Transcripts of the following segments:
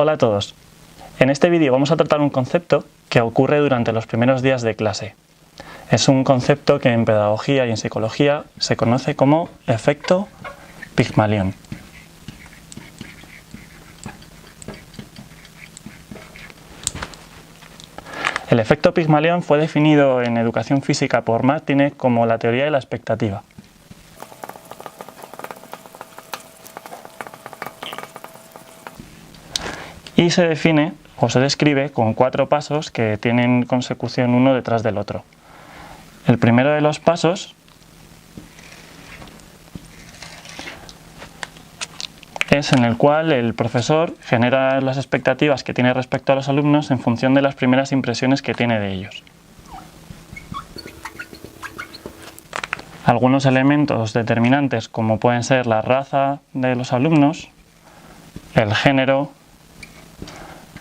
Hola a todos. En este vídeo vamos a tratar un concepto que ocurre durante los primeros días de clase. Es un concepto que en pedagogía y en psicología se conoce como efecto Pigmalión. El efecto Pigmalión fue definido en educación física por Martinez como la teoría de la expectativa. Y se define o se describe con 4 pasos que tienen consecución uno detrás del otro. El primero de los pasos es en el cual el profesor genera las expectativas que tiene respecto a los alumnos en función de las primeras impresiones que tiene de ellos. Algunos elementos determinantes como pueden ser la raza de los alumnos, el género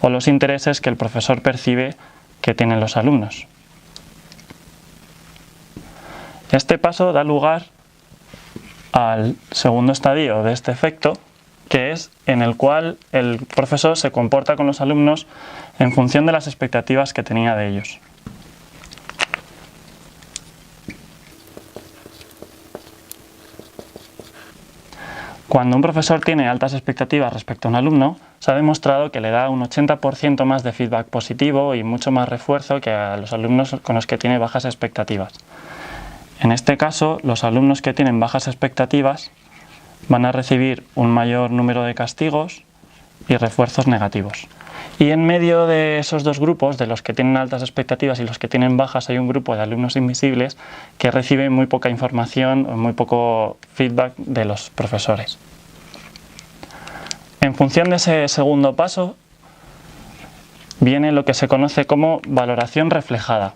o los intereses que el profesor percibe que tienen los alumnos. Este paso da lugar al segundo estadio de este efecto, que es en el cual el profesor se comporta con los alumnos en función de las expectativas que tenía de ellos. Cuando un profesor tiene altas expectativas respecto a un alumno, se ha demostrado que le da un 80% más de feedback positivo y mucho más refuerzo que a los alumnos con los que tiene bajas expectativas. En este caso, los alumnos que tienen bajas expectativas van a recibir un mayor número de castigos y refuerzos negativos. Y en medio de esos dos grupos, de los que tienen altas expectativas y los que tienen bajas, hay un grupo de alumnos invisibles que reciben muy poca información o muy poco feedback de los profesores. En función de ese segundo paso, viene lo que se conoce como valoración reflejada.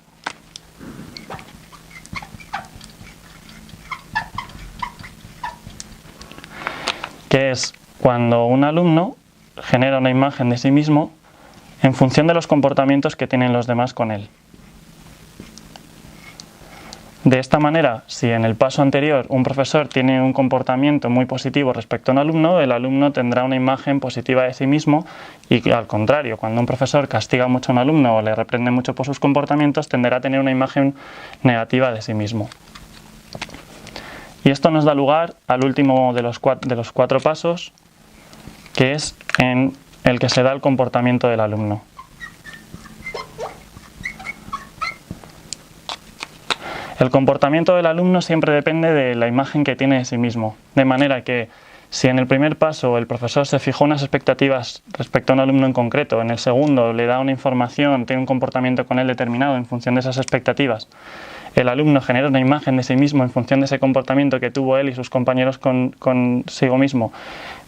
Que es cuando un alumno genera una imagen de sí mismo en función de los comportamientos que tienen los demás con él. De esta manera, si en el paso anterior un profesor tiene un comportamiento muy positivo respecto a un alumno, el alumno tendrá una imagen positiva de sí mismo y al contrario, cuando un profesor castiga mucho a un alumno o le reprende mucho por sus comportamientos, tenderá a tener una imagen negativa de sí mismo. Y esto nos da lugar al último de los 4 pasos, que es en el que se da el comportamiento del alumno. El comportamiento del alumno siempre depende de la imagen que tiene de sí mismo, de manera que si en el primer paso el profesor se fijó unas expectativas respecto a un alumno en concreto, en el segundo le da una información, tiene un comportamiento con él determinado en función de esas expectativas, el alumno genera una imagen de sí mismo en función de ese comportamiento que tuvo él y sus compañeros consigo mismo.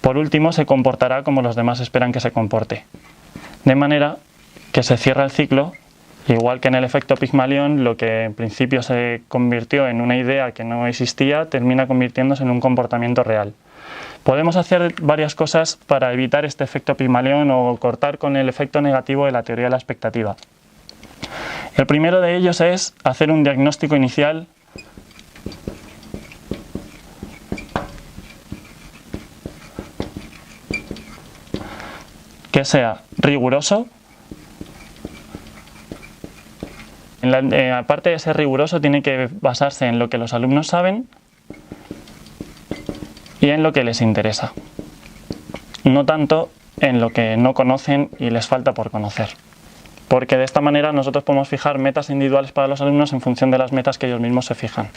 Por último, se comportará como los demás esperan que se comporte. De manera que se cierra el ciclo, igual que en el efecto Pigmalión, lo que en principio se convirtió en una idea que no existía, termina convirtiéndose en un comportamiento real. Podemos hacer varias cosas para evitar este efecto Pigmalión o cortar con el efecto negativo de la teoría de la expectativa. El primero de ellos es hacer un diagnóstico inicial que sea riguroso. Aparte de ser riguroso, tiene que basarse en lo que los alumnos saben y en lo que les interesa, no tanto en lo que no conocen y les falta por conocer. Porque de esta manera nosotros podemos fijar metas individuales para los alumnos en función de las metas que ellos mismos se fijan.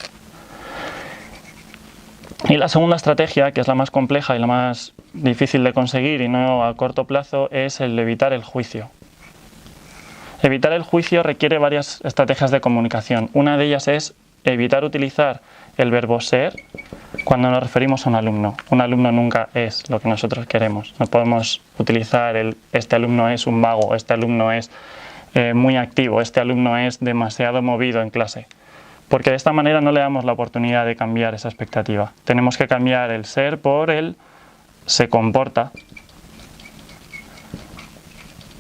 Y la segunda estrategia, que es la más compleja y la más difícil de conseguir y no a corto plazo, es el de evitar el juicio. Evitar el juicio requiere varias estrategias de comunicación. Una de ellas es evitar utilizar el verbo ser cuando nos referimos a un alumno. Un alumno nunca es lo que nosotros queremos. No podemos utilizar este alumno es un vago, este alumno es muy activo, este alumno es demasiado movido en clase. Porque de esta manera no le damos la oportunidad de cambiar esa expectativa. Tenemos que cambiar el ser por el se comporta,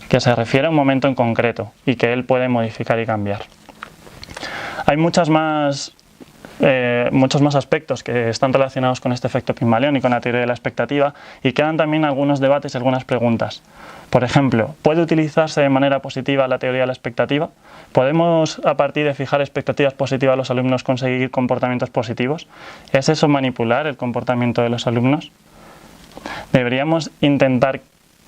que se refiere a un momento en concreto y que él puede modificar y cambiar. Hay muchas más muchos más aspectos que están relacionados con este efecto Pigmalión y con la teoría de la expectativa, y quedan también algunos debates y algunas preguntas. Por ejemplo, ¿puede utilizarse de manera positiva la teoría de la expectativa? ¿Podemos, a partir de fijar expectativas positivas a los alumnos, conseguir comportamientos positivos? ¿Es eso manipular el comportamiento de los alumnos? ¿Deberíamos intentar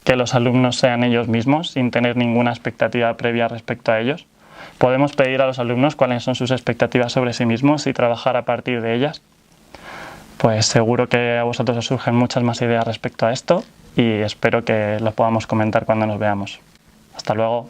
que los alumnos sean ellos mismos sin tener ninguna expectativa previa respecto a ellos? ¿Podemos pedir a los alumnos cuáles son sus expectativas sobre sí mismos y trabajar a partir de ellas? Pues seguro que a vosotros os surgen muchas más ideas respecto a esto y espero que lo podamos comentar cuando nos veamos. Hasta luego.